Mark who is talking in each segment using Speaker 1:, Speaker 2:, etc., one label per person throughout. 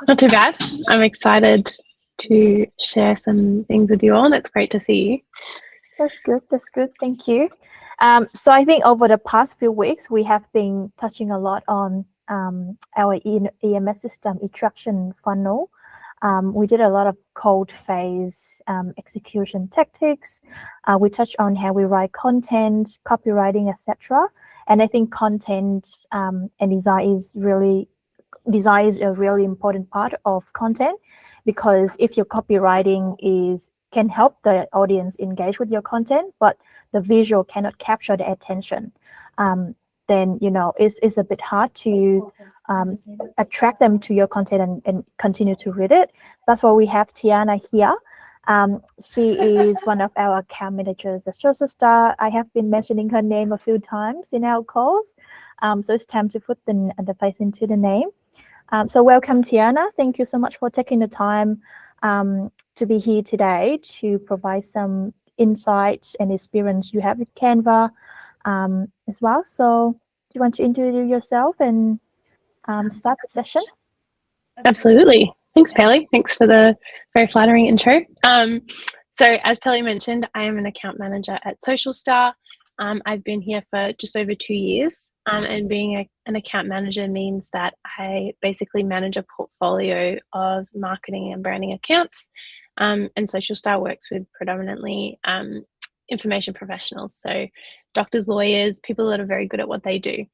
Speaker 1: Not too bad. I'm excited to share some things with you all. It's great to see you.
Speaker 2: That's good. That's good. Thank you. So I think over the past few weeks, we have been touching a lot on our EMS system interaction funnel. We did a lot of code phase execution tactics. We touched on how we write content, copywriting, etc. And I think content and design is a really important part of content, because if your copywriting can help the audience engage with your content, but the visual cannot capture the attention, then it's a bit hard to attract them to your content and continue to read it. That's why we have Tiana here. She is one of our account managers at Social Star. I have been mentioning her name a few times in our calls, so it's time to put the face into the name. So welcome, Tiana. Thank you so much for taking the time to be here today to provide some insights and experience you have with Canva as well. So do you want to introduce yourself and start the session?
Speaker 1: Absolutely. Thanks, Pelly. Thanks for the very flattering intro. So as Pelly mentioned, I am an account manager at Social Star. I've been here for just over 2 years, and being an account manager means that I basically manage a portfolio of marketing and branding accounts, and Social Star works with predominantly information professionals, so doctors, lawyers, people that are very good at what they do.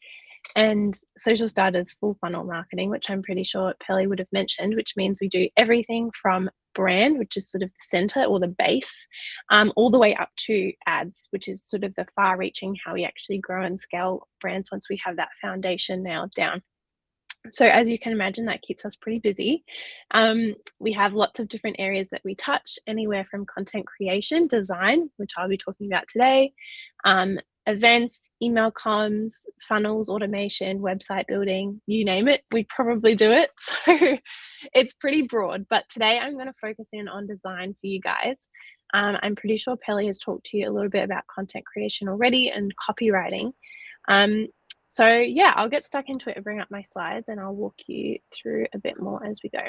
Speaker 1: And Social Star does full funnel marketing, which I'm pretty sure Pelly would have mentioned, which means we do everything from brand, which is sort of the center or the base, all the way up to ads, which is sort of the far reaching, how we actually grow and scale brands once we have that foundation nailed down. So as you can imagine, that keeps us pretty busy. We have lots of different areas that we touch, anywhere from content creation, design, which I'll be talking about today, events, email comms, funnels, automation, website building, you name it, we probably do it. So it's pretty broad, but today I'm going to focus in on design for you guys. I'm pretty sure Pelly has talked to you a little bit about content creation already and copywriting. So yeah, I'll get stuck into it and bring up my slides and I'll walk you through a bit more as we go.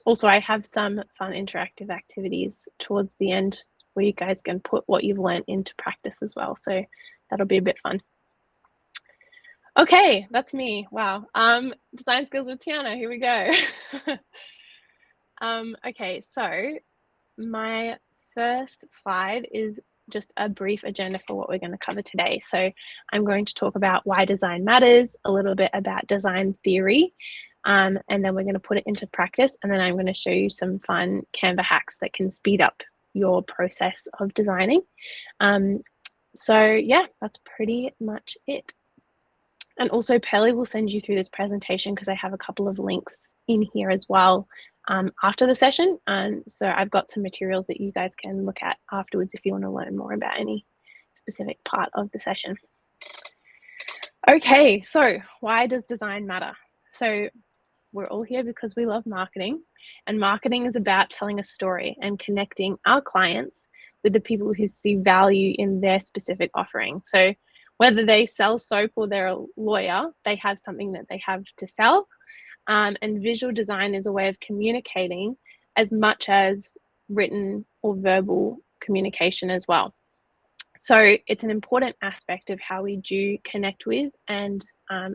Speaker 1: Also, I have some fun interactive activities towards the end where you guys can put what you've learned into practice as well. So that'll be a bit fun. Okay, that's me. Wow. Design skills with Tiana. Here we go. Okay, so my first slide is just a brief agenda for what we're going to cover today. So I'm going to talk about why design matters, a little bit about design theory, and then we're going to put it into practice. And then I'm going to show you some fun Canva hacks that can speed up your process of designing. So yeah, that's pretty much it. And also Pelly will send you through this presentation because I have a couple of links in here as well after the session. So I've got some materials that you guys can look at afterwards if you want to learn more about any specific part of the session. Okay, so why does design matter? So we're all here because we love marketing, and marketing is about telling a story and connecting our clients with the people who see value in their specific offering. So whether they sell soap or they're a lawyer, they have something that they have to sell. And visual design is a way of communicating as much as written or verbal communication as well. So it's an important aspect of how we do connect with and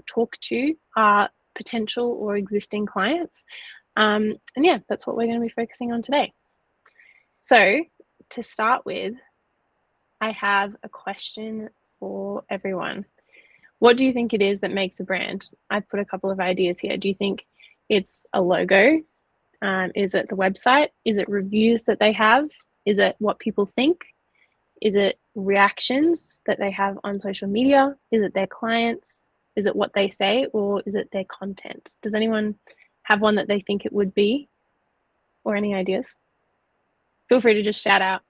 Speaker 1: talk to our potential or existing clients. And yeah, that's what we're going to be focusing on today. So to start with, I have a question for everyone. What do you think it is that makes a brand? I've put a couple of ideas here. Do you think it's a logo? Is it the website? Is it reviews that they have? Is it what people think? Is it reactions that they have on social media? Is it their clients? Is it what they say, or is it their content? Does anyone have one that they think it would be, or any ideas? Feel free to just shout out,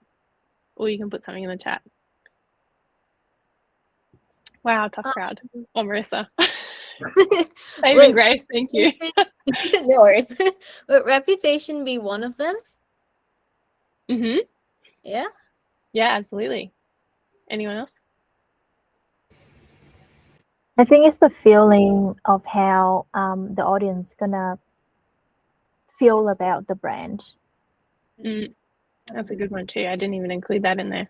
Speaker 1: or you can put something in the chat. Wow, tough crowd. Oh, Marissa. Saving grace, thank you.
Speaker 3: No worries. Would reputation be one of them?
Speaker 1: Mm-hmm.
Speaker 3: Yeah?
Speaker 1: Yeah, absolutely. Anyone else?
Speaker 2: I think it's the feeling of how the audience gonna feel about the brand.
Speaker 1: That's a good one too. I didn't even include that in there.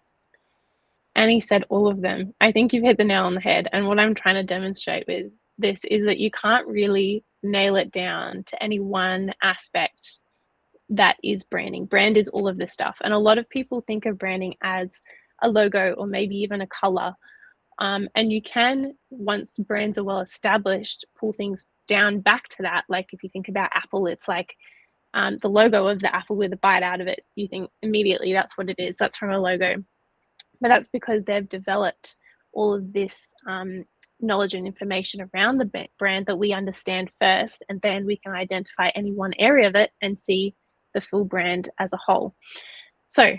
Speaker 1: Annie said all of them. I think you've hit the nail on the head. And what I'm trying to demonstrate with this is that you can't really nail it down to any one aspect that is branding. Brand is all of this stuff. And a lot of people think of branding as a logo or maybe even a color. And you can, once brands are well established, pull things down back to that. Like if you think about Apple, it's like the logo of the apple with a bite out of it. You think immediately that's what it is. That's from a logo. But that's because they've developed all of this knowledge and information around the brand that we understand first, and then we can identify any one area of it and see the full brand as a whole. So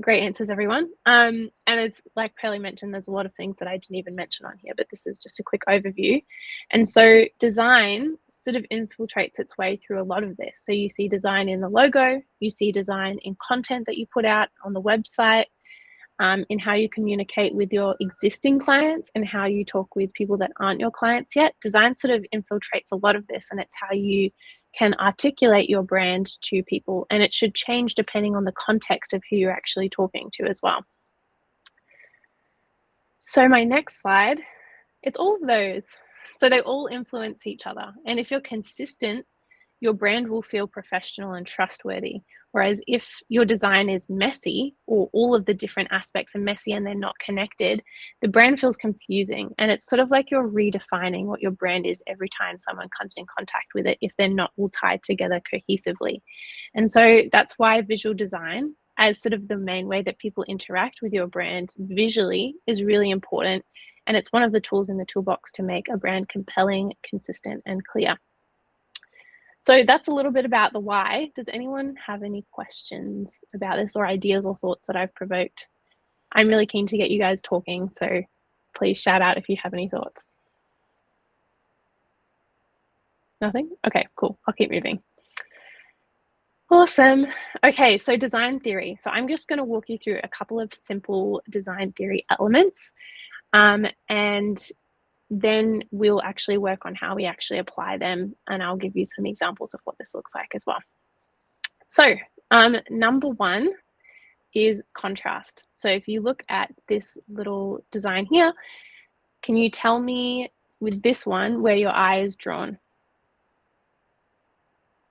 Speaker 1: great answers, everyone. And it's like Pearlie mentioned, there's a lot of things that I didn't even mention on here, but this is just a quick overview. And so design sort of infiltrates its way through a lot of this. So you see design in the logo, you see design in content that you put out on the website, in how you communicate with your existing clients and how you talk with people that aren't your clients yet. Design sort of infiltrates a lot of this, and it's how you can articulate your brand to people, and it should change depending on the context of who you're actually talking to as well. So my next slide, it's all of those. So they all influence each other. And if you're consistent, your brand will feel professional and trustworthy. Whereas if your design is messy, or all of the different aspects are messy and they're not connected, the brand feels confusing. And it's sort of like you're redefining what your brand is every time someone comes in contact with it, if they're not all tied together cohesively. And so that's why visual design, as sort of the main way that people interact with your brand visually, is really important. And it's one of the tools in the toolbox to make a brand compelling, consistent, and clear. So that's a little bit about the why. Does anyone have any questions about this, or ideas or thoughts that I've provoked? I'm really keen to get you guys talking, so please shout out if you have any thoughts. Nothing? Okay, cool. I'll keep moving. Awesome. Okay, so design theory. So I'm just going to walk you through a couple of simple design theory elements, and then we'll actually work on how we actually apply them, and I'll give you some examples of what this looks like as well. So number one is contrast. So if you look at this little design here, can you tell me with this one where your eye is drawn?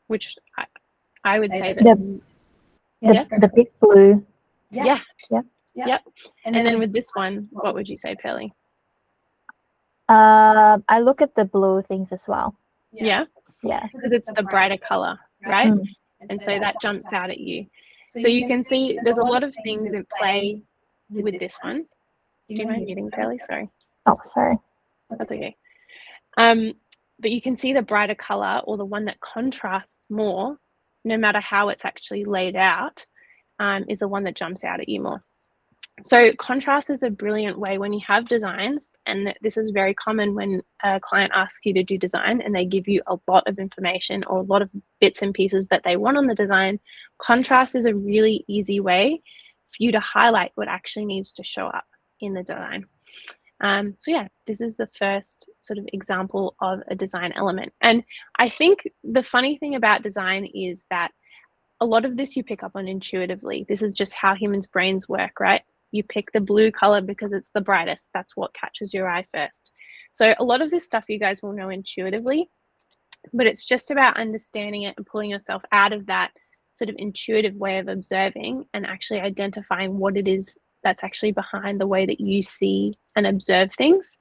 Speaker 1: Which I would say that
Speaker 2: the big blue.
Speaker 1: Yeah.
Speaker 2: Yep.
Speaker 1: Yep. And then with this one, what would you say, Pearlie?
Speaker 2: I look at the blue things as well.
Speaker 1: Yeah.
Speaker 2: Yeah.
Speaker 1: Because it's the brighter color, right?
Speaker 2: Mm.
Speaker 1: And so that jumps out at you. So you can see there's a lot of things in play with this one. Do you mind muting, Pearlie? Sorry.
Speaker 2: Oh, sorry.
Speaker 1: That's okay. But you can see the brighter color, or the one that contrasts more, no matter how it's actually laid out, is the one that jumps out at you more. So contrast is a brilliant way when you have designs, and this is very common when a client asks you to do design and they give you a lot of information or a lot of bits and pieces that they want on the design. Contrast is a really easy way for you to highlight what actually needs to show up in the design. So yeah, this is the first sort of example of a design element. And I think the funny thing about design is that a lot of this you pick up on intuitively. This is just how humans' brains work, right? You pick the blue color because it's the brightest. That's what catches your eye first. So a lot of this stuff you guys will know intuitively, but it's just about understanding it and pulling yourself out of that sort of intuitive way of observing and actually identifying what it is that's actually behind the way that you see and observe things.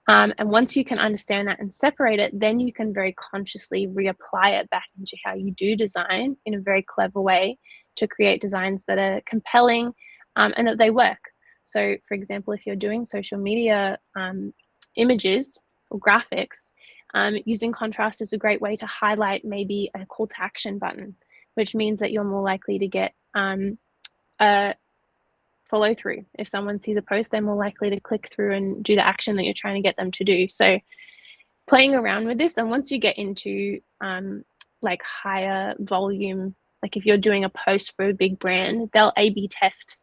Speaker 1: And once you can understand that and separate it, then you can very consciously reapply it back into how you do design in a very clever way to create designs that are compelling and that they work. So for example, if you're doing social media images or graphics, using contrast is a great way to highlight maybe a call to action button, which means that you're more likely to get a follow through. If someone sees a post, they're more likely to click through and do the action that you're trying to get them to do. So playing around with this, and once you get into like higher volume, like if you're doing a post for a big brand, they'll A/B test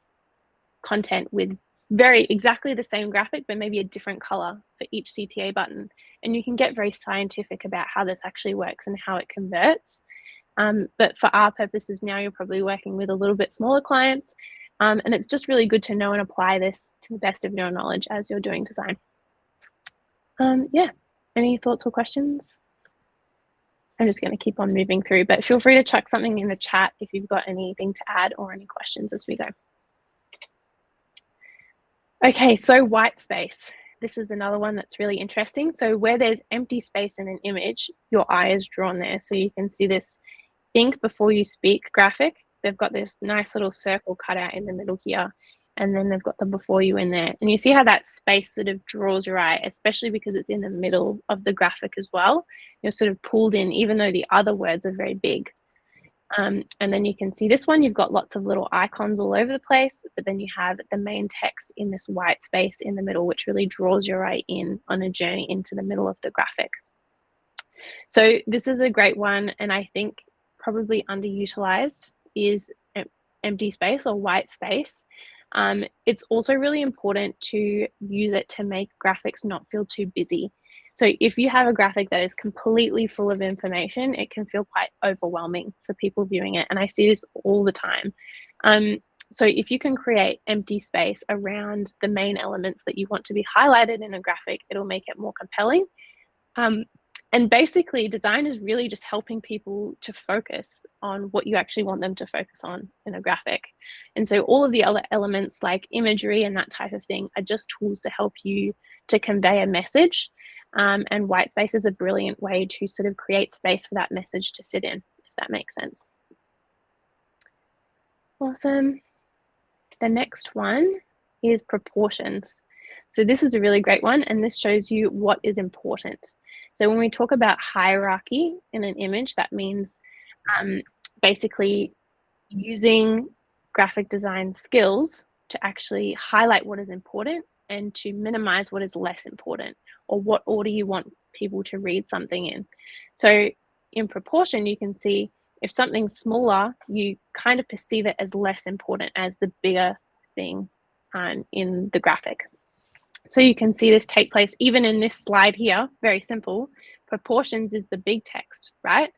Speaker 1: content with very exactly the same graphic, but maybe a different color for each CTA button. And you can get very scientific about how this actually works and how it converts. But for our purposes now, you're probably working with a little bit smaller clients. And it's just really good to know and apply this to the best of your knowledge as you're doing design. Yeah, any thoughts or questions? I'm just going to keep on moving through, but feel free to chuck something in the chat if you've got anything to add or any questions as we go. Okay, so white space. This is another one that's really interesting. So where there's empty space in an image, your eye is drawn there. So you can see this think before you speak graphic. They've got this nice little circle cut out in the middle here. And then they've got the before you in there. And you see how that space sort of draws your eye, especially because it's in the middle of the graphic as well. You're sort of pulled in, even though the other words are very big. And then you can see this one, you've got lots of little icons all over the place, but then you have the main text in this white space in the middle, which really draws your eye in on a journey into the middle of the graphic. So this is a great one, and I think probably underutilized is empty space or white space. It's also really important to use it to make graphics not feel too busy. So if you have a graphic that is completely full of information, it can feel quite overwhelming for people viewing it. And I see this all the time. So if you can create empty space around the main elements that you want to be highlighted in a graphic, it'll make it more compelling. And basically, design is really just helping people to focus on what you actually want them to focus on in a graphic. And so all of the other elements like imagery and that type of thing are just tools to help you to convey a message. And white space is a brilliant way to sort of create space for that message to sit in, if that makes sense. Awesome. The next one is proportions. So this is a really great one, and this shows you what is important. So when we talk about hierarchy in an image, that means basically using graphic design skills to actually highlight what is important and to minimize what is less important, or what order you want people to read something in. So in proportion, you can see if something's smaller, you kind of perceive it as less important as the bigger thing in the graphic. So you can see this take place even in this slide here, very simple. Proportions is the big text, right?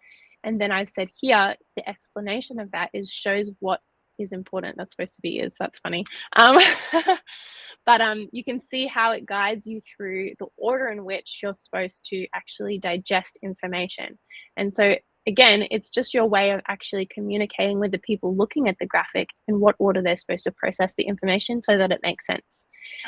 Speaker 1: And then I've said here, the explanation of that is shows what is important. That's supposed to be is, that's funny. But you can see how it guides you through the order in which you're supposed to actually digest information. And so again, it's just your way of actually communicating with the people looking at the graphic in what order they're supposed to process the information so that it makes sense.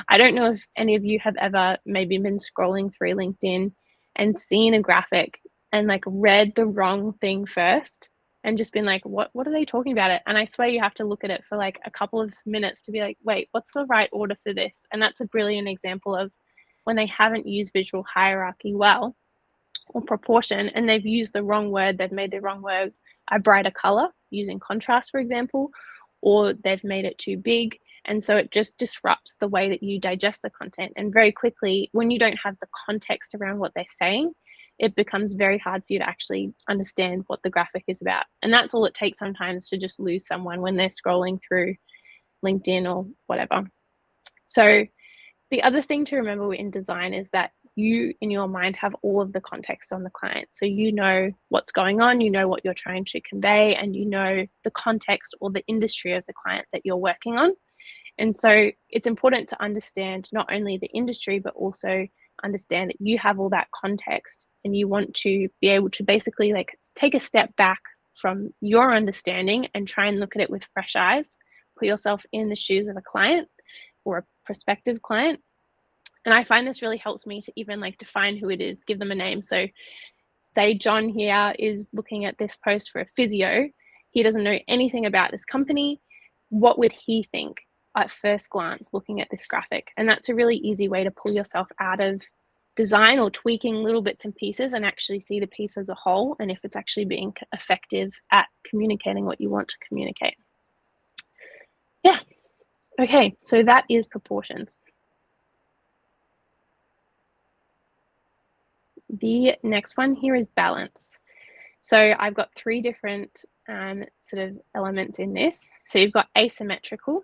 Speaker 1: I don't know if any of you have ever maybe been scrolling through LinkedIn and seen a graphic and like read the wrong thing first and just been like, what are they talking about it? And I swear you have to look at it for like a couple of minutes to be like, wait, what's the right order for this? And that's a brilliant example of when they haven't used visual hierarchy well, or proportion, and they've used the wrong word, they've made the wrong word a brighter color using contrast, for example, or they've made it too big. And so it just disrupts the way that you digest the content. And very quickly, when you don't have the context around what they're saying, it becomes very hard for you to actually understand what the graphic is about. And that's all it takes sometimes to just lose someone when they're scrolling through LinkedIn or whatever. So the other thing to remember in design is that you in your mind have all of the context on the client. So you know what's going on, you know what you're trying to convey, and you know the context or the industry of the client that you're working on. And so it's important to understand not only the industry, but also understand that you have all that context and you want to be able to basically like take a step back from your understanding and try and look at it with fresh eyes, put yourself in the shoes of a client or a prospective client. And I find this really helps me to even like define who it is, give them a name. So say John here is looking at this post for a physio. He doesn't know anything about this company. What would he think at first glance looking at this graphic? And that's a really easy way to pull yourself out of design or tweaking little bits and pieces and actually see the piece as a whole, and if it's actually being effective at communicating what you want to communicate. Yeah. Okay, so that is proportions. The next one here is balance. So I've got three different sort of elements in this. So you've got asymmetrical.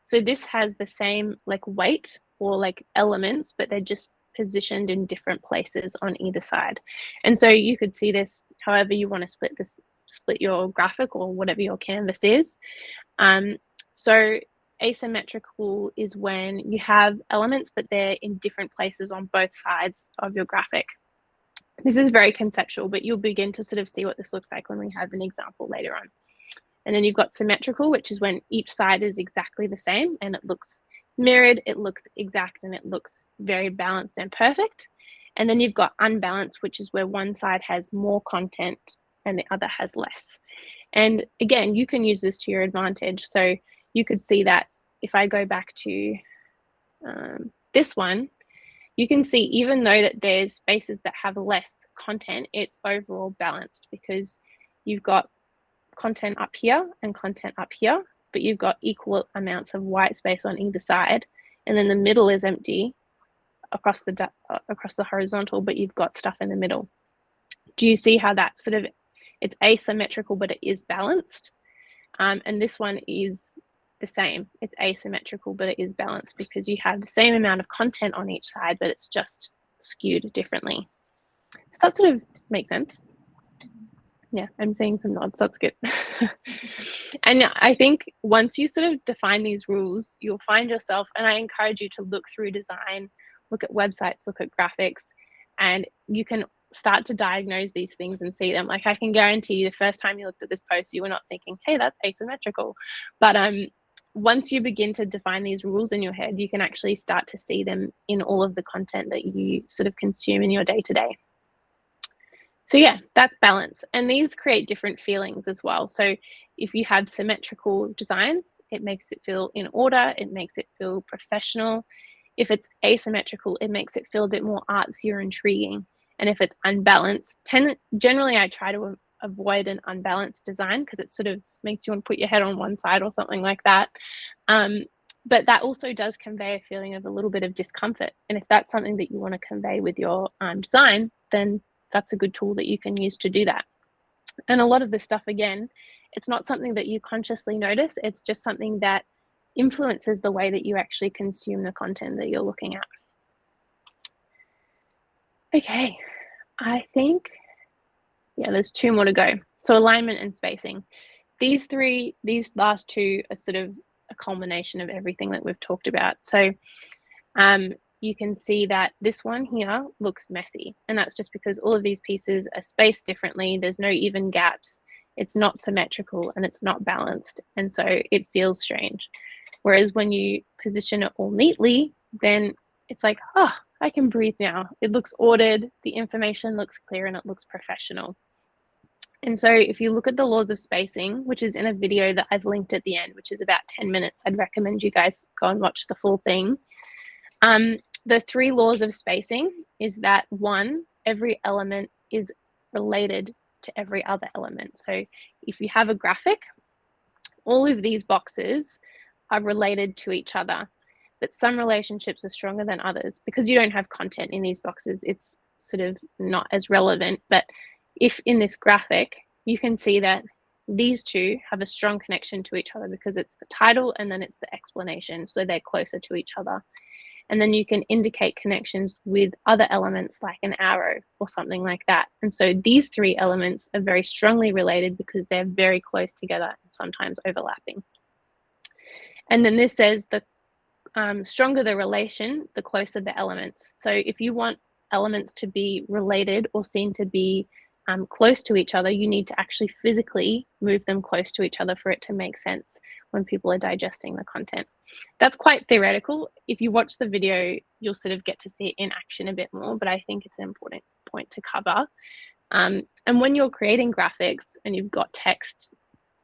Speaker 1: So this has the same like weight or like elements, but they're just positioned in different places on either side. And so you could see this however you want to split your graphic or whatever your canvas is. So asymmetrical is when you have elements, but they're in different places on both sides of your graphic. This is very conceptual, but you'll begin to sort of see what this looks like when we have an example later on. And then you've got symmetrical, which is when each side is exactly the same and it looks mirrored, it looks exact, and it looks very balanced and perfect. And then you've got unbalanced, which is where one side has more content and the other has less. And again, you can use this to your advantage. So you could see that if I go back to this one, you can see even though that there's spaces that have less content, it's overall balanced because you've got content up here and content up here, but you've got equal amounts of white space on either side, and then the middle is empty across the horizontal, but you've got stuff in the middle. Do you see how that's sort of, it's asymmetrical, but it is balanced? And this one is the same. It's asymmetrical, but it is balanced because you have the same amount of content on each side, but it's just skewed differently. Does that sort of make sense? Yeah, I'm seeing some nods. That's good. And I think once you sort of define these rules, you'll find yourself, and I encourage you to look through design, look at websites, look at graphics, and you can start to diagnose these things and see them. Like I can guarantee you the first time you looked at this post, you were not thinking, hey, that's asymmetrical. But once you begin to define these rules in your head, you can actually start to see them in all of the content that you sort of consume in your day-to-day. So yeah, that's balance. And these create different feelings as well. So if you have symmetrical designs, it makes it feel in order, it makes it feel professional. If it's asymmetrical, it makes it feel a bit more artsy or intriguing. And if it's unbalanced, generally I try to avoid an unbalanced design because it sort of makes you want to put your head on one side or something like that. But that also does convey a feeling of a little bit of discomfort. And if that's something that you want to convey with your design, then that's a good tool that you can use to do that. And a lot of this stuff, again, it's not something that you consciously notice. It's just something that influences the way that you actually consume the content that you're looking at. Okay, I think, yeah, there's two more to go. So alignment and spacing. These last two are sort of a culmination of everything that we've talked about. So you can see that this one here looks messy, and that's just because all of these pieces are spaced differently. There's no even gaps. It's not symmetrical and it's not balanced, and so it feels strange. Whereas when you position it all neatly, then it's like, oh, I can breathe now. It looks ordered, the information looks clear, and it looks professional. And so if you look at the laws of spacing, which is in a video that I've linked at the end, which is about 10 minutes, I'd recommend you guys go and watch the full thing. The 3 laws of spacing is that 1, every element is related to every other element. So if you have a graphic, all of these boxes are related to each other, but some relationships are stronger than others. Because you don't have content in these boxes, it's sort of not as relevant. But if in this graphic, you can see that these two have a strong connection to each other because it's the title and then it's the explanation. So they're closer to each other. And then you can indicate connections with other elements like an arrow or something like that. And so these 3 elements are very strongly related because they're very close together and sometimes overlapping. And then this says the stronger the relation, the closer the elements. So if you want elements to be related or seen to be close to each other, you need to actually physically move them close to each other for it to make sense when people are digesting the content. That's quite theoretical. If you watch the video, you'll sort of get to see it in action a bit more, but I think it's an important point to cover. And when you're creating graphics and you've got text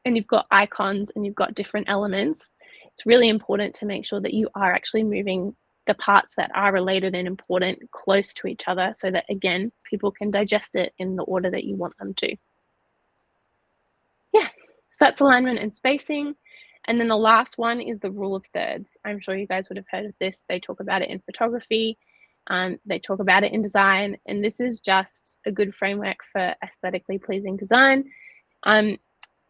Speaker 1: and you've got icons and you've got different elements, it's really important to make sure that you are actually moving the parts that are related and important close to each other so that, again, people can digest it in the order that you want them to. Yeah, so that's alignment and spacing. And then the last one is the rule of thirds. I'm sure you guys would have heard of this. They talk about it in photography. They talk about it in design. And this is just a good framework for aesthetically pleasing design.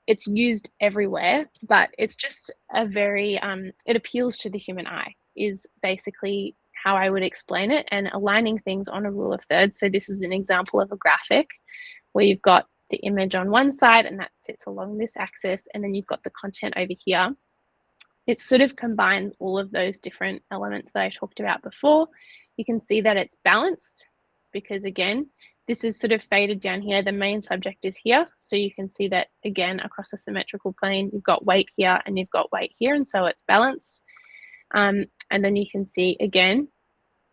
Speaker 1: it's used everywhere, but it's just a very, it appeals to the human eye is basically how I would explain it, and aligning things on a rule of thirds. So this is an example of a graphic where you've got the image on one side and that sits along this axis, and then you've got the content over here. It sort of combines all of those different elements that I talked about before. You can see that it's balanced because, again, this is sort of faded down here. The main subject is here. So you can see that, again, across a symmetrical plane, you've got weight here and you've got weight here, and so it's balanced. And then you can see, again,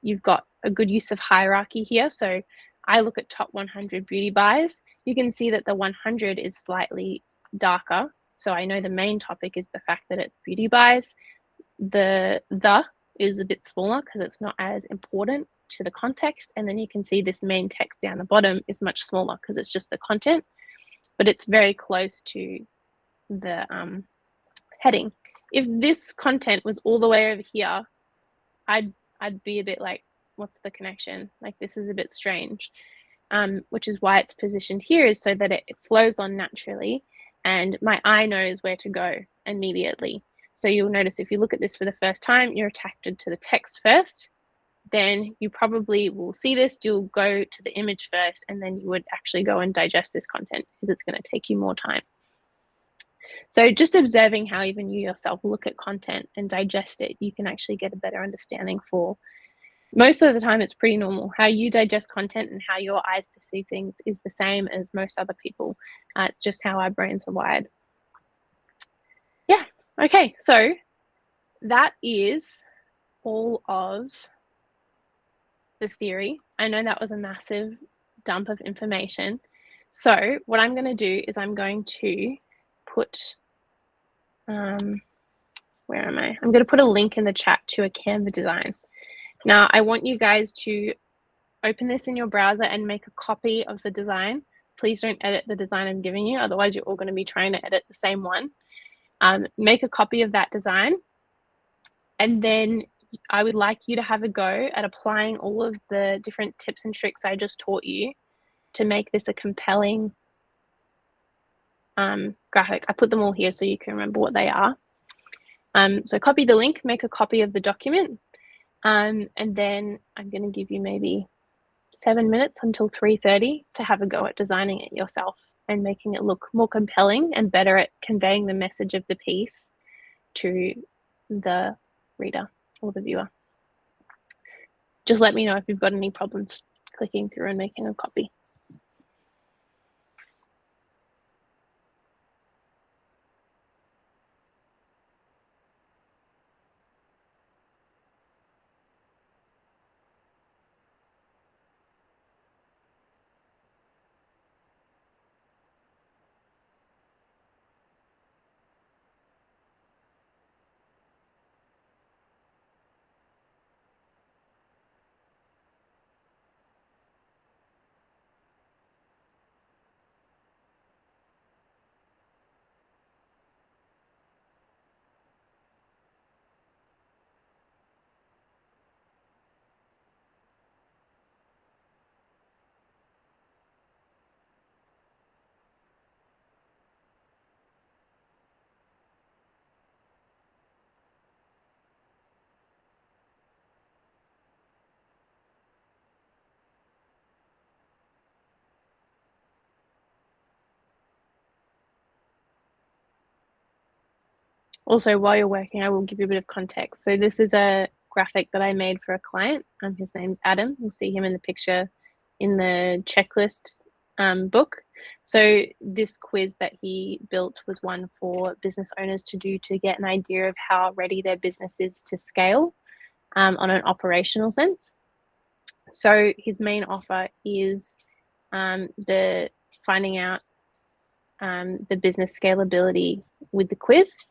Speaker 1: you've got a good use of hierarchy here. So I look at top 100 beauty buys. You can see that the 100 is slightly darker. So I know the main topic is the fact that it's beauty buys. The is a bit smaller because it's not as important to the context. And then you can see this main text down the bottom is much smaller because it's just the content, but it's very close to the heading. If this content was all the way over here, I'd be a bit like, what's the connection? Like, this is a bit strange, which is why it's positioned here, is so that it flows on naturally and my eye knows where to go immediately. So you'll notice if you look at this for the first time, you're attracted to the text first, then you probably will see this, you'll go to the image first, and then you would actually go and digest this content because it's going to take you more time. So just observing how even you yourself look at content and digest it, you can actually get a better understanding for. Most of the time, it's pretty normal. How you digest content and how your eyes perceive things is the same as most other people. It's just how our brains are wired. Yeah, okay, so that is all of the theory. I know that was a massive dump of information. So what I'm going to do is I'm going to put, where am I? I'm going to put a link in the chat to a Canva design. Now, I want you guys to open this in your browser and make a copy of the design. Please don't edit the design I'm giving you, otherwise you're all going to be trying to edit the same one. Make a copy of that design, and then I would like you to have a go at applying all of the different tips and tricks I just taught you to make this a compelling graphic. I put them all here so you can remember what they are. So copy the link, make a copy of the document, and then I'm going to give you maybe 7 minutes until 3:30 to have a go at designing it yourself and making it look more compelling and better at conveying the message of the piece to the reader or the viewer. Just let me know if you've got any problems clicking through and making a copy. Also, while you're working, I will give you a bit of context. So this is a graphic that I made for a client. His name's Adam. You'll see him in the picture in the checklist book. So this quiz that he built was one for business owners to do to get an idea of how ready their business is to scale on an operational sense. So his main offer is the finding out the business scalability with the quiz,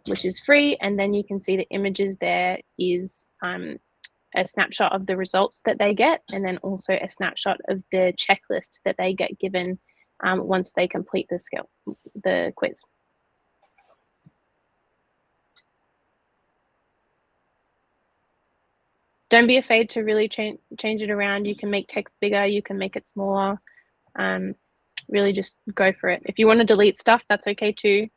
Speaker 1: which is free. And then you can see the images there is a snapshot of the results that they get, and then also a snapshot of the checklist that they get given once they complete the quiz. Don't be afraid to really change it around. You can make text bigger, you can make it smaller. really just go for it. If you want to delete stuff, that's okay too.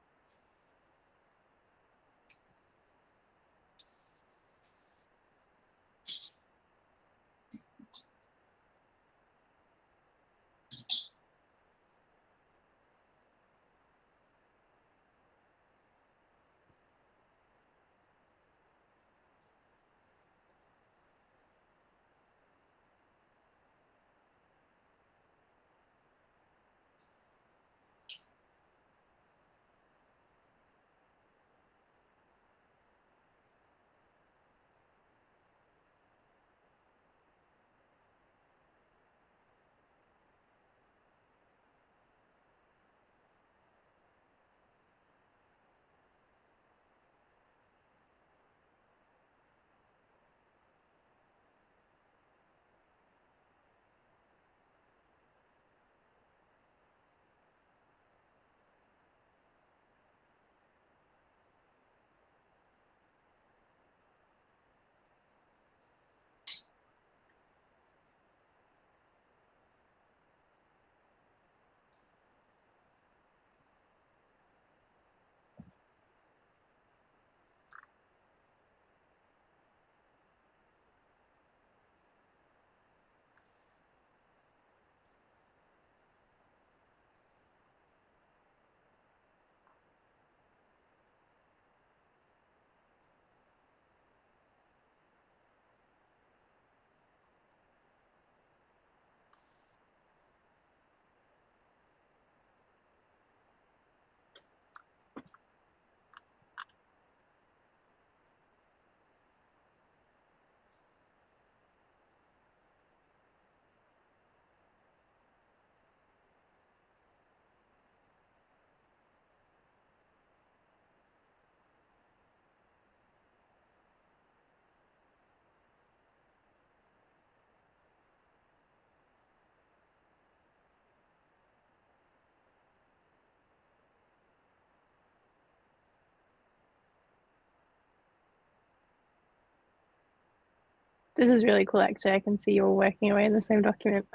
Speaker 1: This is really cool, actually. I can see you all working away in the same document.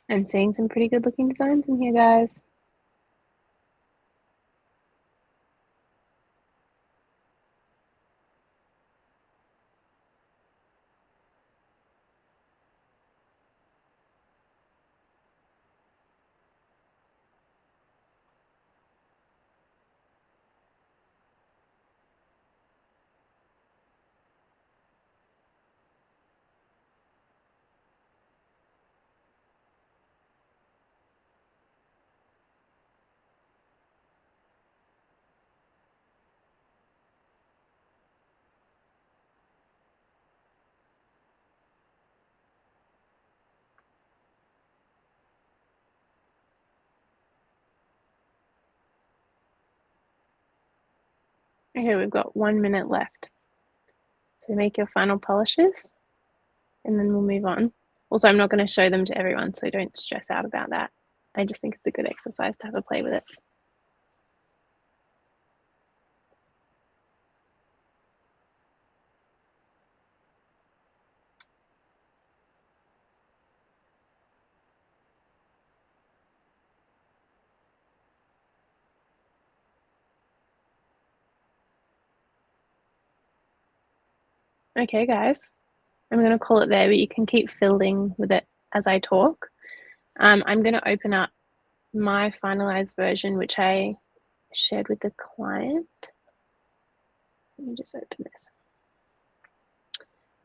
Speaker 1: I'm seeing some pretty good looking designs in here, guys. Okay, we've got 1 minute left. So make your final polishes and then we'll move on. Also, I'm not going to show them to everyone, so don't stress out about that. I just think it's a good exercise to have a play with it. Okay, guys, I'm going to call it there, but you can keep filling with it as I talk. I'm going to open up my finalized version, which I shared with the client. Let me just open this.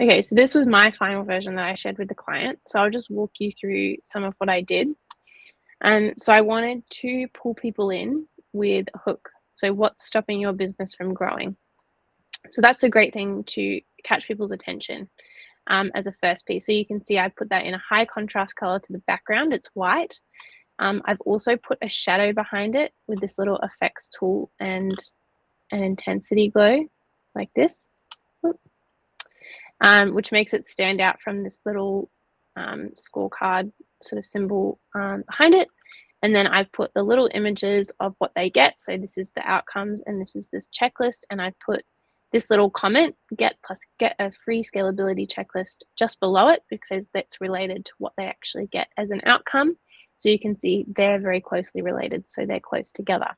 Speaker 1: Okay, so this was my final version that I shared with the client. So I'll just walk you through some of what I did. And so I wanted to pull people in with a hook. So what's stopping your business from growing? So that's a great thing to catch people's attention as a first piece. So you can see I put that in a high contrast color to the background. It's white. I've also put a shadow behind it with this little effects tool and an intensity glow like this, which makes it stand out from this little scorecard sort of symbol behind it. And then I've put the little images of what they get. So this is the outcomes and this is this checklist. And I've put this little comment, get a free scalability checklist just below it, because that's related to what they actually get as an outcome. So you can see they're very closely related, so they're close together.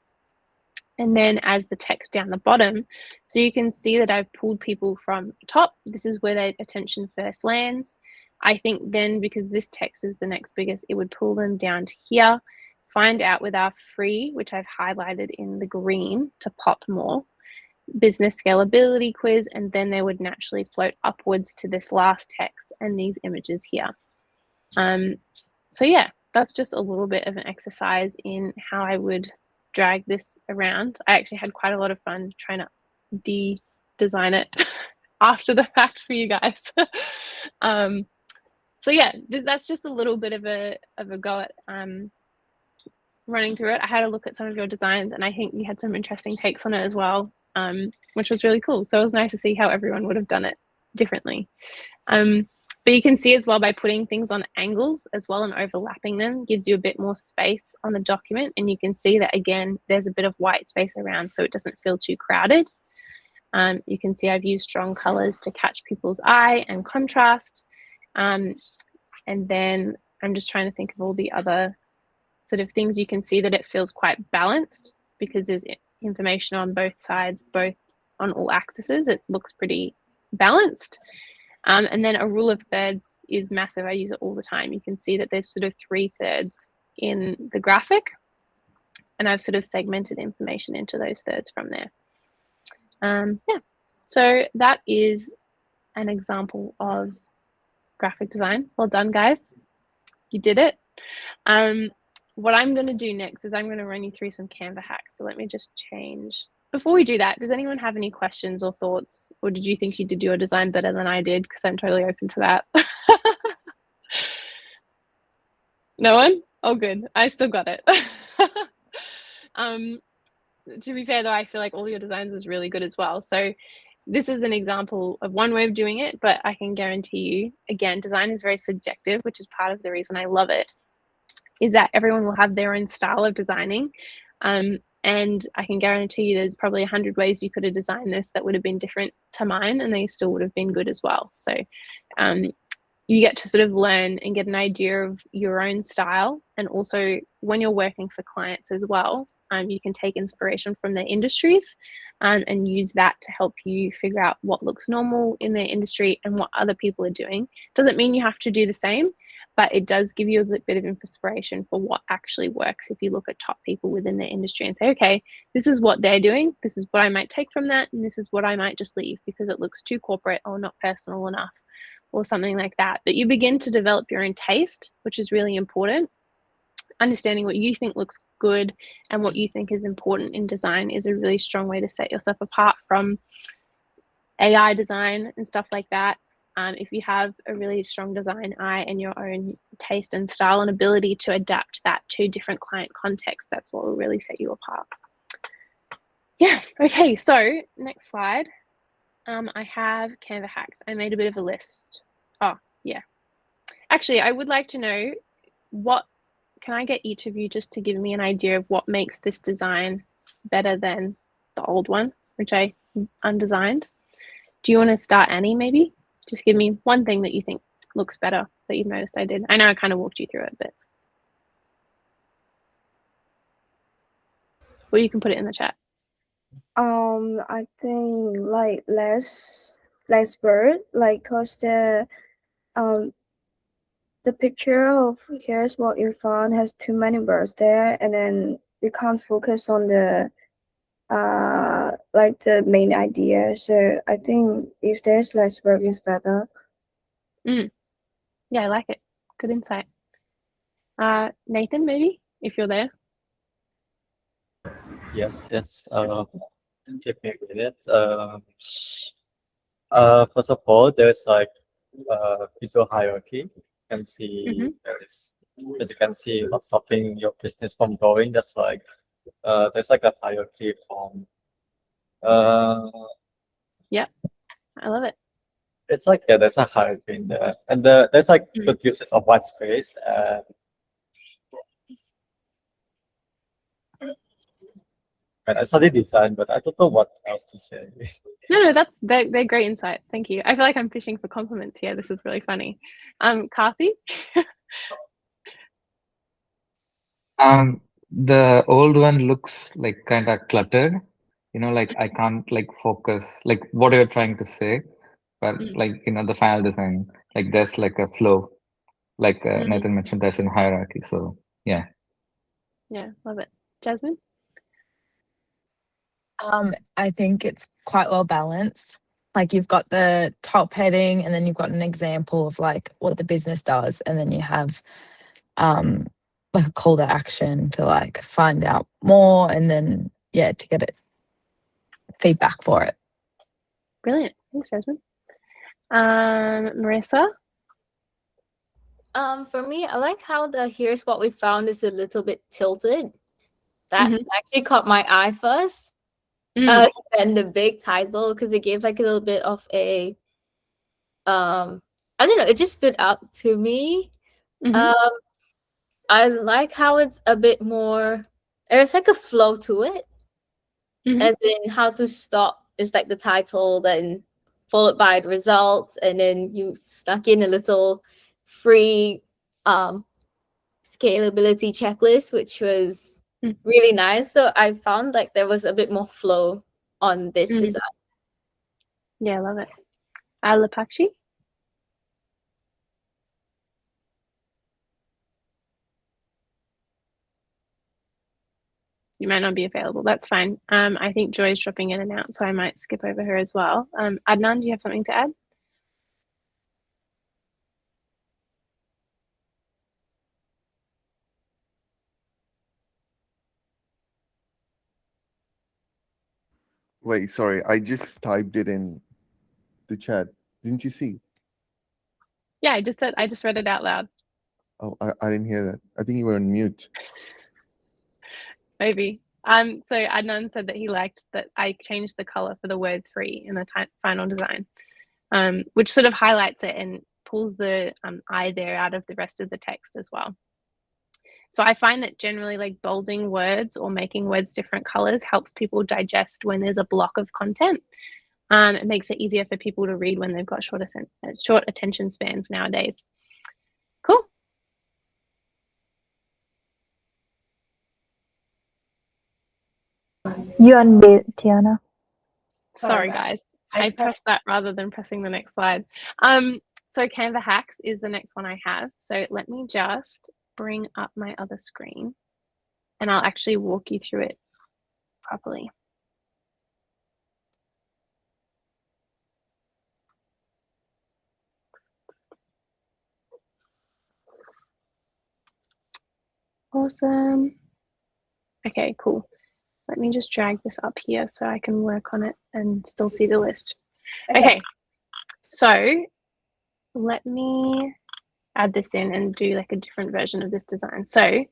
Speaker 1: And then as the text down the bottom, so you can see that I've pulled people from top. This is where their attention first lands. I think then, because this text is the next biggest, it would pull them down to here, find out with our free, which I've highlighted in the green to pop more, business scalability quiz, and then they would naturally float upwards to this last text and these images here. So yeah, that's just a little bit of an exercise in how I would drag this around. I actually had quite a lot of fun trying to design it after the fact for you guys. So yeah, that's just a little bit of a go at running through it. I had a look at some of your designs, and I think you had some interesting takes on it as well, which was really cool. So it was nice to see how everyone would have done it differently. But you can see as well, by putting things on angles as well and overlapping them, gives you a bit more space on the document. And you can see that, again, there's a bit of white space around, so it doesn't feel too crowded. You can see I've used strong colors to catch people's eye and contrast. And then I'm just trying to think of all the other sort of things. You can see that it feels quite balanced because there's information on both sides, both on all axes. It looks pretty balanced. And then a rule of thirds is massive. I use it all the time. You can see that there's sort of 3/3 in the graphic, and I've sort of segmented information into those thirds from there. Yeah, so that is an example of graphic design. Well done, guys. You did it. What I'm going to do next is I'm going to run you through some Canva hacks. So let me just change. Before we do that, does anyone have any questions or thoughts? Or did you think you did your design better than I did? Because I'm totally open to that. No one? Oh, good. I still got it. To be fair, though, I feel like all your designs was really good as well. So this is an example of one way of doing it, but I can guarantee you, again, design is very subjective, which is part of the reason I love it, is that everyone will have their own style of designing. And I can guarantee you there's probably 100 ways you could have designed this that would have been different to mine, and they still would have been good as well. So you get to sort of learn and get an idea of your own style. And also when you're working for clients as well, you can take inspiration from their industries and use that to help you figure out what looks normal in their industry and what other people are doing. Doesn't mean you have to do the same, but it does give you a bit of inspiration for what actually works if you look at top people within their industry and say, okay, this is what they're doing, this is what I might take from that, and this is what I might just leave because it looks too corporate or not personal enough or something like that. But you begin to develop your own taste, which is really important. Understanding what you think looks good and what you think is important in design is a really strong way to set yourself apart from AI design and stuff like that. If you have a really strong design eye and your own taste and style and ability to adapt that to different client contexts, that's what will really set you apart. Yeah, okay, so next slide. I have Canva hacks. I made a bit of a list. Oh, yeah. Actually, I would like to know can I get each of you just to give me an idea of what makes this design better than the old one, which I undesigned? Do you want to start, Annie, maybe? Just give me one thing that you think looks better that you've noticed I did. I know I kind of walked you through it, but or you can put it in the chat.
Speaker 4: I think like less bird, like cause the picture of here's what in front has too many birds there, and then you can't focus on the like the main idea. So I think if there's less bird is better.
Speaker 1: Yeah, I like it. Good insight. Nathan, maybe if you're there.
Speaker 5: Yes. Give me a minute. First of all, there's like visual hierarchy. You can see there is, as you can see, not stopping your business from growing. That's like there's like a hierarchy from.
Speaker 1: Yeah, I love it.
Speaker 5: It's like there's a hierarchy in there, and there's like good uses of white space. And I studied design, but I don't know what else to say.
Speaker 1: No, they're great insights. Thank you. I feel like I'm fishing for compliments here. This is really funny. Kathy?
Speaker 6: The old one looks like kind of cluttered. Like I can't like focus like what you're trying to say, but like the final design, like there's like a flow, like Nathan mentioned, there's in hierarchy. So yeah.
Speaker 1: Yeah, love it. Jasmine?
Speaker 7: I think it's quite well balanced. Like you've got the top heading and then you've got an example of like what the business does, and then you have like a call to action to like find out more, and then to get it feedback for it.
Speaker 1: Brilliant. Thanks, Jasmine. Marissa?
Speaker 3: For me, I like how the here's what we found is a little bit tilted. That actually caught my eye first. And the big title, because it gave like a little bit of a I don't know, it just stood out to me. I like how it's a bit more, there's like a flow to it, as in how to stop is like the title, then followed by the results, and then you stuck in a little free scalability checklist, which was really nice. So I found like there was a bit more flow on this design.
Speaker 1: Yeah, I love it. Lapakshi? You might not be available. That's fine. I think Joy's dropping in and out, so I might skip over her as well. Adnan, do you have something to add?
Speaker 8: Wait, sorry. I just typed it in the chat. Didn't you see?
Speaker 1: Yeah, I just read it out loud.
Speaker 8: Oh, I didn't hear that. I think you were on mute.
Speaker 1: Maybe. So Adnan said that he liked that I changed the color for the word 3 in the final design, which sort of highlights it and pulls the I there out of the rest of the text as well. So I find that generally like bolding words or making words different colors helps people digest when there's a block of content. It makes it easier for people to read when they've got short attention spans nowadays. Cool.
Speaker 2: You unmute, Tiana.
Speaker 1: Sorry, guys. I pressed that rather than pressing the next slide. So Canva hacks is the next one I have. So let me just bring up my other screen and I'll actually walk you through it properly. Awesome. Okay, cool. Let me just drag this up here so I can work on it and still see the list. Okay, so let me add this in and do like a different version of this design. So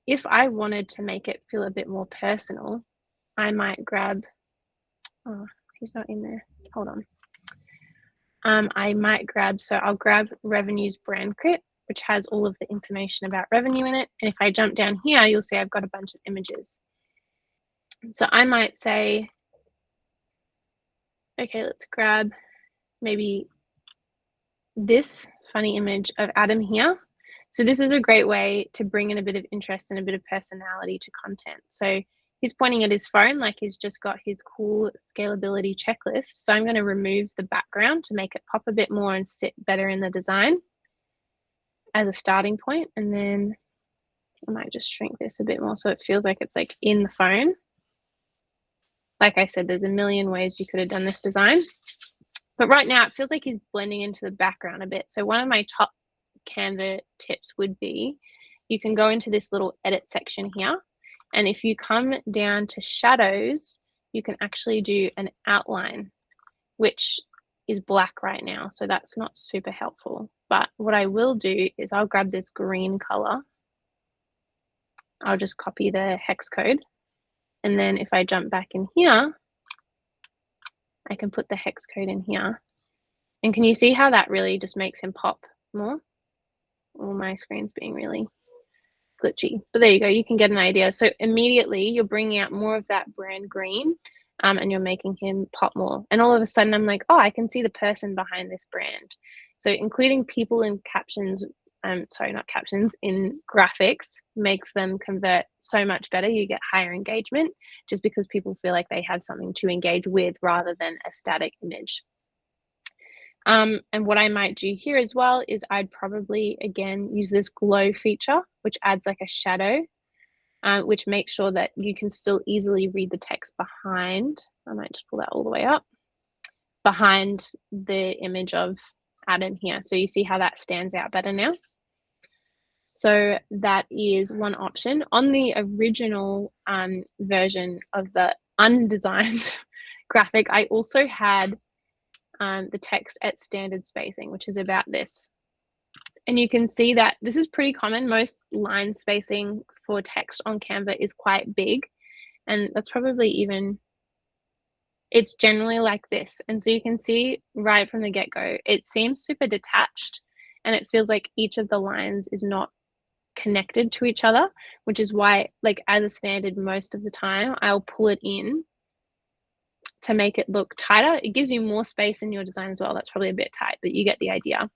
Speaker 1: if I wanted to make it feel a bit more personal, I might grab, oh, he's not in there. Hold on. I might grab, so I'll grab revenues brand kit, which has all of the information about revenue in it. And if I jump down here, you'll see I've got a bunch of images. So I might say, okay, let's grab maybe this funny image of Adam here. So this is a great way to bring in a bit of interest and a bit of personality to content. So he's pointing at his phone like he's just got his cool scalability checklist. So I'm going to remove the background to make it pop a bit more and sit better in the design as a starting point. And then I might just shrink this a bit more so it feels like it's like in the phone. Like I said, there's a million ways you could have done this design. But right now it feels like he's blending into the background a bit. So one of my top Canva tips would be you can go into this little edit section here. And if you come down to shadows, you can actually do an outline, which is black right now. So that's not super helpful. But what I will do is I'll grab this green color. I'll just copy the hex code. And then if I jump back in here, I can put the hex code in here. And can you see how that really just makes him pop more? Oh, my screen's being really glitchy. But there you go, you can get an idea. So immediately you're bringing out more of that brand green, and you're making him pop more. And all of a sudden I'm like, oh, I can see the person behind this brand. So including people in captions, sorry, not captions, in graphics makes them convert so much better. You get higher engagement just because people feel like they have something to engage with rather than a static image. And what I might do here as well is I'd probably, again, use this glow feature, which adds like a shadow, which makes sure that you can still easily read the text behind. I might just pull that all the way up, behind the image of Adam here. So you see how that stands out better now. So that is one option. On the original version of the undesigned graphic, I also had the text at standard spacing, which is about this. And you can see that this is pretty common. Most line spacing for text on Canva is quite big. And that's probably even, it's generally like this. And so you can see right from the get-go, it seems super detached and it feels like each of the lines is not connected to each other, which is why, like as a standard, most of the time I'll pull it in to make it look tighter. It gives you more space in your design as well. That's probably a bit tight, but you get the idea.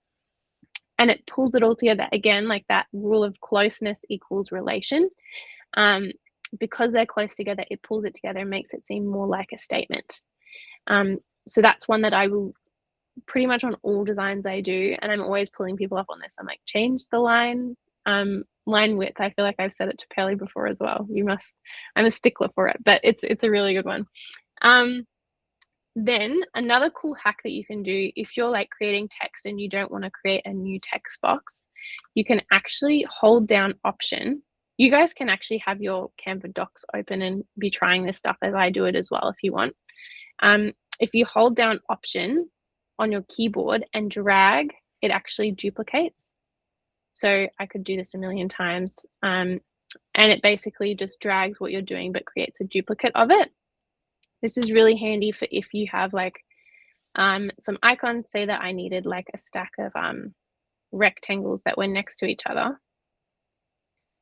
Speaker 1: And it pulls it all together. Again, like that rule of closeness equals relation. Because they're close together, it pulls it together and makes it seem more like a statement. So that's one that I will pretty much on all designs I do. And I'm always pulling people up on this. I'm like, change the line width. I feel like I've said it to Pearly before as well. I'm a stickler for it, but it's a really good one. Then another cool hack that you can do if you're like creating text and you don't want to create a new text box, you can actually hold down Option. You guys can actually have your Canva docs open and be trying this stuff as I do it as well if you want. If you hold down Option on your keyboard and drag, it actually duplicates. So I could do this a million times. And it basically just drags what you're doing but creates a duplicate of it. This is really handy for if you have like some icons. Say that I needed like a stack of rectangles that were next to each other.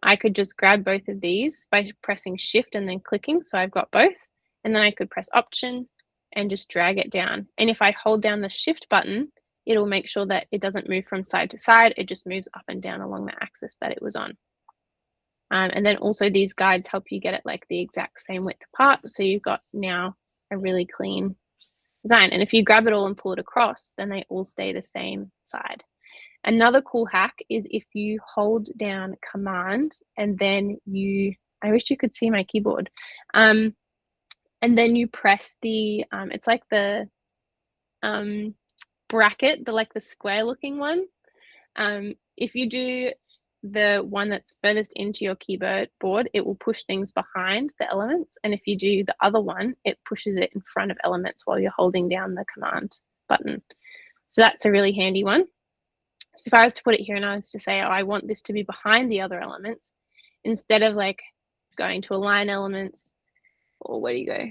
Speaker 1: I could just grab both of these by pressing Shift and then clicking. So I've got both. And then I could press Option and just drag it down. And if I hold down the Shift button, it'll make sure that it doesn't move from side to side. It just moves up and down along the axis that it was on. And then also these guides help you get it like the exact same width apart. So you've got now a really clean design. And if you grab it all and pull it across, then they all stay the same side. Another cool hack is if you hold down Command and then I wish you could see my keyboard. And then you press the, it's like the bracket, the square looking one. If you do the one that's furthest into your keyboard, it will push things behind the elements. And if you do the other one, it pushes it in front of elements while you're holding down the Command button. So that's a really handy one. So if I was to put it here and I was to say, oh, I want this to be behind the other elements, instead of like going to align elements, or where do you go?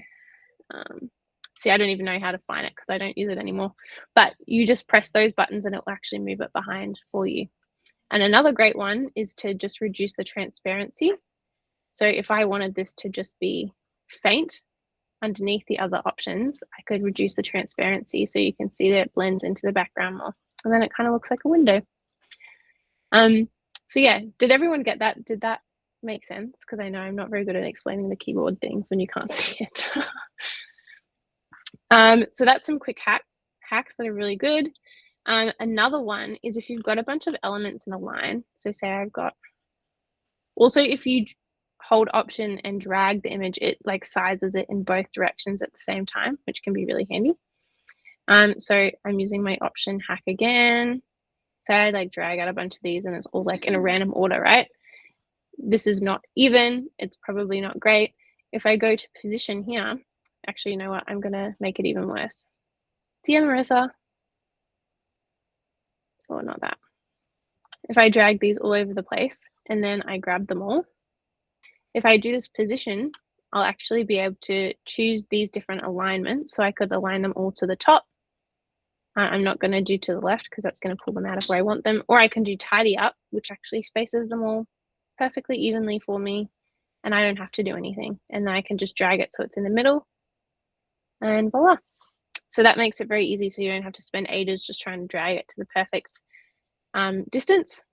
Speaker 1: See, I don't even know how to find it because I don't use it anymore. But you just press those buttons and it will actually move it behind for you. And another great one is to just reduce the transparency. So if I wanted this to just be faint underneath the other options, I could reduce the transparency so you can see that it blends into the background more. And then it kind of looks like a window. So yeah, did everyone get that? Did that make sense? Because I know I'm not very good at explaining the keyboard things when you can't see it. So that's some quick hacks that are really good. Another one is if you've got a bunch of elements in a line. So say I've got, also if you hold Option and drag the image, it like sizes it in both directions at the same time, which can be really handy. So I'm using my Option hack again. So I like drag out a bunch of these and it's all like in a random order, right? This is not even, it's probably not great. If I go to position here, actually, you know what? I'm gonna make it even worse. See ya, Marissa. Or not that. If I drag these all over the place and then I grab them all, if I do this position, I'll actually be able to choose these different alignments. So I could align them all to the top. I'm not going to do to the left because that's going to pull them out of where I want them. Or I can do tidy up, which actually spaces them all perfectly evenly for me, and I don't have to do anything. And then I can just drag it so it's in the middle, and voila. So that makes it very easy, so you don't have to spend ages just trying to drag it to the perfect distance.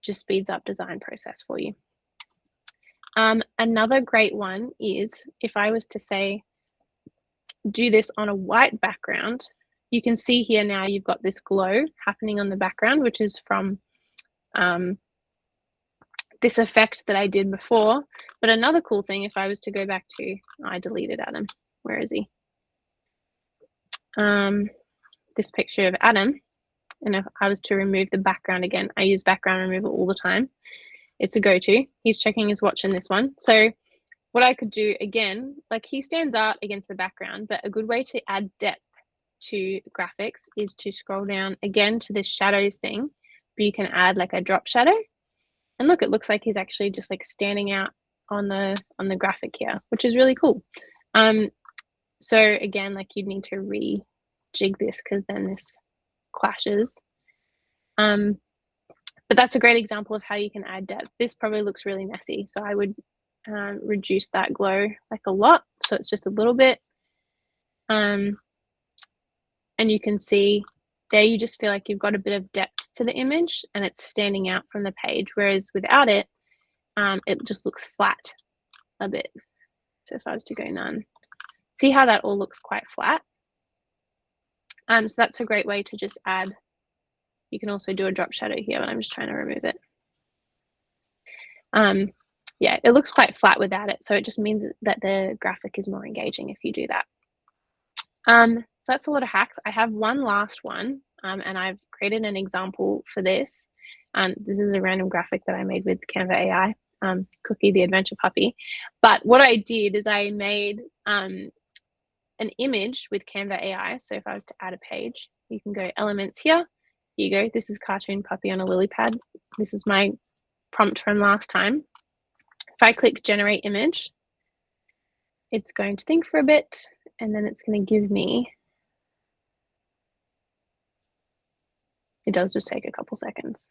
Speaker 1: Just speeds up design process for you. Another great one is if I was to say, do this on a white background, you can see here now you've got this glow happening on the background, which is from this effect that I did before. But another cool thing, if I was to go back to, I deleted Adam. Where is he? This picture of Adam. And if I was to remove the background again, I use background removal all the time. It's a go-to. He's checking his watch in this one. So what I could do again, like he stands out against the background, but a good way to add depth to graphics is to scroll down again to this shadows thing, but you can add like a drop shadow. And look, it looks like he's actually just like standing out on the graphic here, which is really cool. So again, like you'd need to rejig this because then this clashes. But that's a great example of how you can add depth. This probably looks really messy, so I would reduce that glow like a lot, so it's just a little bit. And you can see there, you just feel like you've got a bit of depth to the image and it's standing out from the page, whereas without it, it just looks flat a bit. So if I was to go none, see how that all looks quite flat? So that's a great way to just add. You can also do a drop shadow here, but I'm just trying to remove it. Yeah, it looks quite flat without it, so it just means that the graphic is more engaging if you do that. So that's a lot of hacks. I have one last one, and I've created an example for this. This is a random graphic that I made with Canva AI, Cookie the Adventure Puppy. But what I did is I made an image with Canva AI. So if I was to add a page, you can go elements here. Here you go. This is cartoon puppy on a lily pad. This is my prompt from last time. If I click generate image, it's going to think for a bit, and then it's going to give me, it does just take a couple seconds.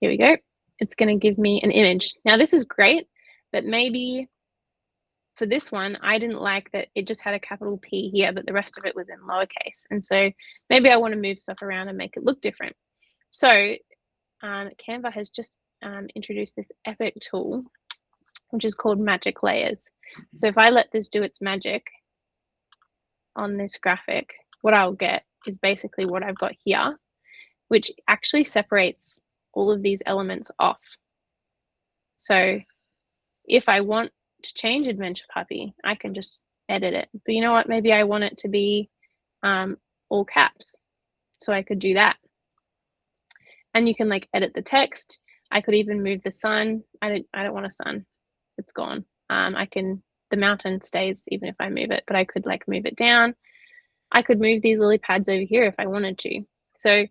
Speaker 1: Here we go. It's going to give me an image. Now this is great, but maybe for this one, I didn't like that it just had a capital P here, but the rest of it was in lowercase. And so maybe I want to move stuff around and make it look different. So Canva has just introduced this epic tool, which is called magic layers. So if I let this do its magic on this graphic, what I'll get is basically what I've got here, which actually separates all of these elements off. So if I want to change Adventure Puppy, I can just edit it. But you know what? Maybe I want it to be all caps. So I could do that. And you can like edit the text. I could even move the sun. I don't want a sun. It's gone. The mountain stays even if I move it, but I could like move it down. I could move these lily pads over here if I wanted to. So,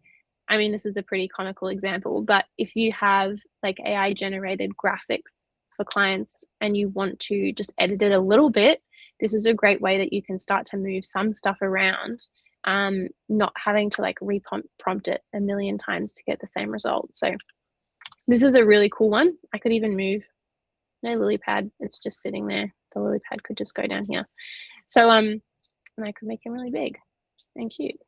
Speaker 1: I mean, this is a pretty comical example, but if you have like AI generated graphics for clients and you want to just edit it a little bit, this is a great way that you can start to move some stuff around, not having to like prompt it a million times to get the same result. So this is a really cool one. I could even move, no lily pad, it's just sitting there. The lily pad could just go down here. So, and I could make him really big and cute.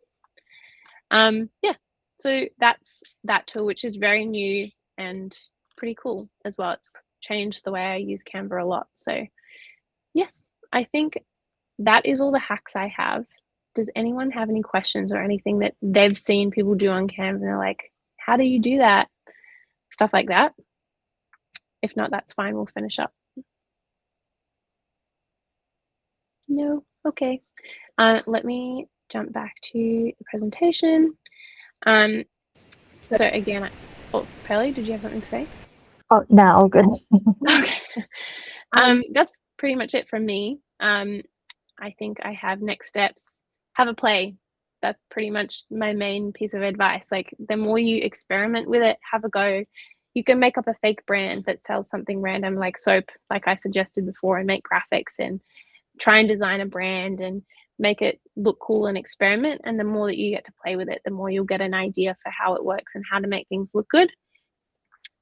Speaker 1: Yeah, so that's that tool, which is very new and pretty cool as well. It's changed the way I use Canva a lot. So yes, I think that is all the hacks I have. Does anyone have any questions or anything that they've seen people do on Canva and they're like, how do you do that? Stuff like that. If not, that's fine. We'll finish up. No? Okay. Let me jump back to the presentation. So again, Pelly, did you have something to say?
Speaker 2: Oh, no, all good.
Speaker 1: Okay. That's pretty much it from me. I think I have next steps. Have a play. That's pretty much my main piece of advice. Like the more you experiment with it, have a go. You can make up a fake brand that sells something random like soap, like I suggested before, and make graphics and try and design a brand and make it look cool and experiment. And the more that you get to play with it, the more you'll get an idea for how it works and how to make things look good.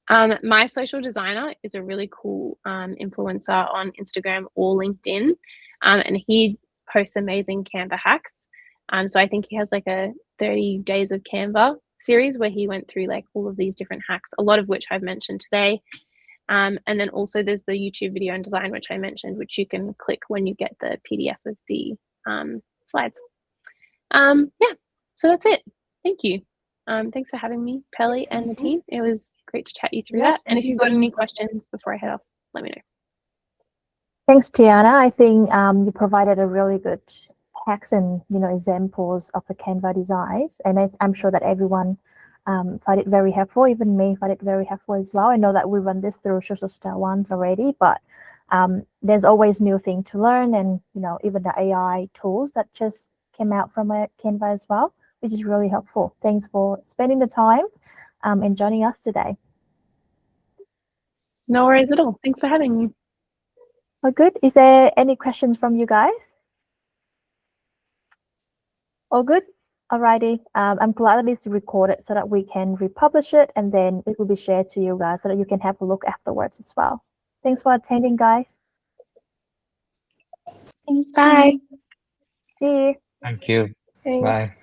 Speaker 1: My social designer is a really cool influencer on Instagram or LinkedIn, and he posts amazing Canva hacks. So I think he has like a 30 days of Canva series where he went through like all of these different hacks, a lot of which I've mentioned today. And then also there's the YouTube video and design, which I mentioned, which you can click when you get the PDF of the slides. Yeah, so that's it. Thank you. Thanks for having me, Pelly, and the team. It was great to chat you through that. And if you've got any questions before I head off, let me know.
Speaker 2: Thanks, Tiana. I think you provided a really good hacks and examples of the Canva designs, and I'm sure that everyone find it very helpful. Even me find it very helpful as well. I know that we run this through Social Star once already, but there's always new thing to learn, and even the AI tools that just came out from Canva as well, which is really helpful. Thanks for spending the time and joining us today.
Speaker 1: No worries at all. Thanks for having me.
Speaker 2: Oh, good. Is there any questions from you guys? All good? Alrighty. I'm glad that it's recorded so that we can republish it, and then it will be shared to you guys so that you can have a look afterwards as well. Thanks for attending, guys.
Speaker 1: Bye.
Speaker 2: See you.
Speaker 6: Thank you.
Speaker 4: Thanks.
Speaker 6: Bye.